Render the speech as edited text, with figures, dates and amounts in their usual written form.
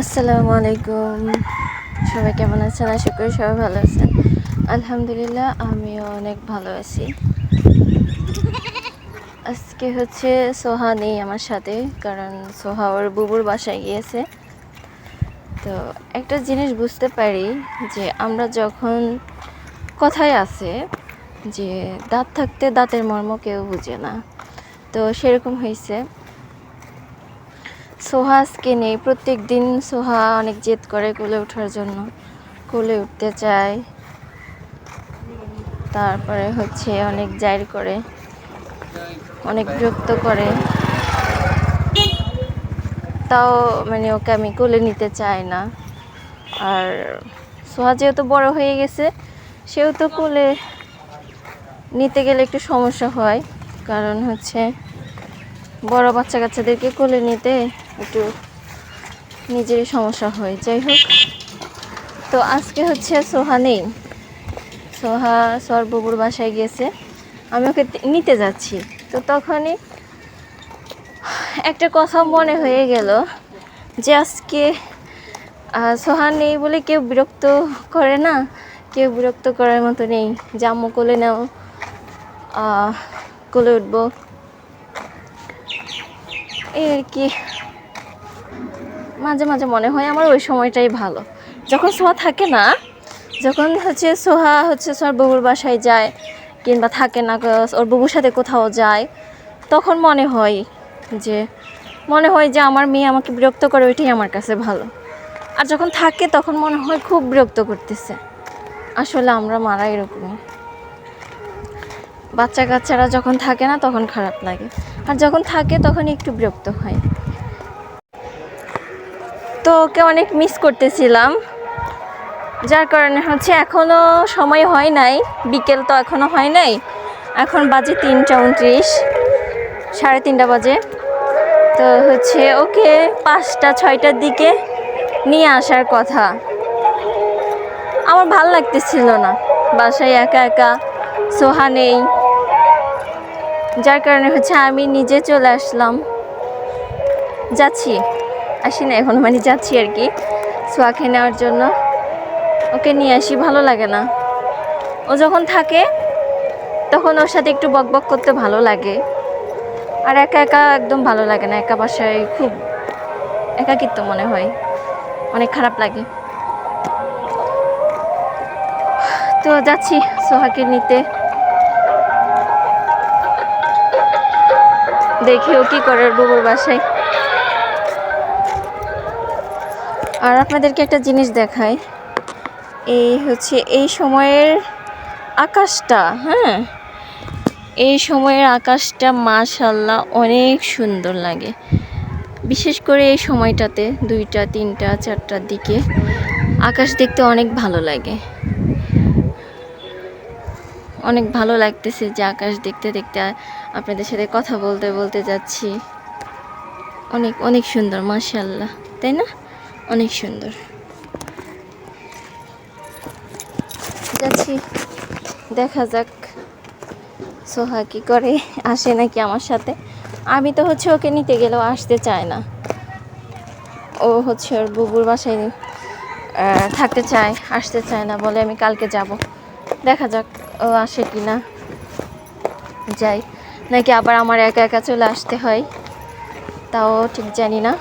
আসসালামু আলাইকুম। সবাই কেমন আছেন? আশা করি সবাই ভালো আছেন। আলহামদুলিল্লাহ আমিও অনেক ভালো আছি। আজকে হচ্ছে সোহা নেই আমার সাথে, কারণ সোহা ওর বুবুর বাসায় গিয়েছে। তো একটা জিনিস বুঝতে পারি যে আমরা যখন কথায় আছে যে দাঁত থাকতে দাঁতের মর্ম কেউ বুঝে না, তো সেরকম হয়েছে। সোহা আজকে নেই। প্রত্যেক দিন সোহা অনেক জেদ করে কোলে ওঠার জন্য, কোলে উঠতে চায়, তারপরে হচ্ছে অনেক জাইর করে, অনেক বিরক্ত করে। তাও মানে ওকে আমি কোলে নিতে চাই না। আর সোহা যেহেতু বড় হয়ে গেছে, সেহেতু কোলে নিতে গেলে একটু সমস্যা হয়, কারণ হচ্ছে বড় বাচ্চা কাচ্চাদেরকে কোলে নিতে একটু নিজেরই সমস্যা হয়। যাই হোক, তো আজকে হচ্ছে সোহা নেই। সোহার বুবুর বাসায় গেছে, আমি ওকে নিতে যাচ্ছি। তো তখনই একটা কথা মনে হয়ে গেল যে আজকে সোহা নেই বলে কেউ বিরক্ত করে না, কেউ বিরক্ত করার মতো নেই। যে আম্মু কোলে নাও, কোলে উঠবো, এই আর কি। মাঝে মাঝে মনে হয় আমার ওই সময়টাই ভালো, যখন সোহা থাকে না। যখন হচ্ছে সোহা সোহার বুবুর বাসায় যায়, কিংবা থাকে না, ওর বুবুর সাথে কোথাও যায়, তখন মনে হয় যে আমার মেয়ে আমাকে বিরক্ত করে, ওইটাই আমার কাছে ভালো। আর যখন থাকে তখন মনে হয় খুব বিরক্ত করতেছে। আসলে আমরা মারা এরকমই, বাচ্চা কাচ্চারা যখন থাকে না তখন খারাপ লাগে, আর যখন থাকে তখন একটু বিরক্ত হয়। তো ওকে অনেক মিস করতেছিলাম, যার কারণে হচ্ছে এখনও সময় হয় নাই, বিকেল তো এখনও হয় নাই। এখন বাজে 3:29, 3:30 বাজে। তো হচ্ছে ওকে 5টা-6টার দিকে নিয়ে আসার কথা। আমার ভাল লাগতেছিল না বাসায় একা একা, সোহা নেই, যার কারণে হচ্ছে আমি নিজে চলে আসলাম। আসি না এখন, মানে যাচ্ছি আর কি সোহাকে নেওয়ার জন্য। ওকে নিয়ে আসি, ভালো লাগে না। ও যখন থাকে তখন ওর সাথে একটু বকবক করতে ভালো লাগে, আর একা একা একদম ভালো লাগে না। একা বাসায় খুব একাকিত্ব মনে হয়, অনেক খারাপ লাগে। তো যাচ্ছি সোহাকে নিতে, দেখি ও কি করে বুবুর বাসায়। আর আপনাদেরকে একটা জিনিস দেখাই, এই সময়ের আকাশটা, হ্যাঁ, এই সময়ের আকাশটা মাশাআল্লাহ অনেক সুন্দর লাগে। বিশেষ করে এই সময়টাতে 2টা, 3টা, 4টার দিকে আকাশ দেখতে অনেক ভালো লাগে। অনেক ভালো লাগতেছে যে আকাশ দেখতে দেখতে আপনাদের সাথে কথা বলতে বলতে যাচ্ছি। অনেক অনেক সুন্দর মাশাআল্লাহ, তাই না? অনেক সুন্দর। যাচ্ছি, দেখা যাক সোহা কি করে, আসে নাকি আমার সাথে। আমি তো ওকে নিতে গেলেও আসতে চায় না। ও ওর বুবুর বাসায় থাকতে চায়, আসতে চায় না, বলে আমি কালকে যাব। দেখা যাক ও আসে কি না, যাই নাকি আবার আমার একা একা চলে আসতে হয়, তাও ঠিক জানি না।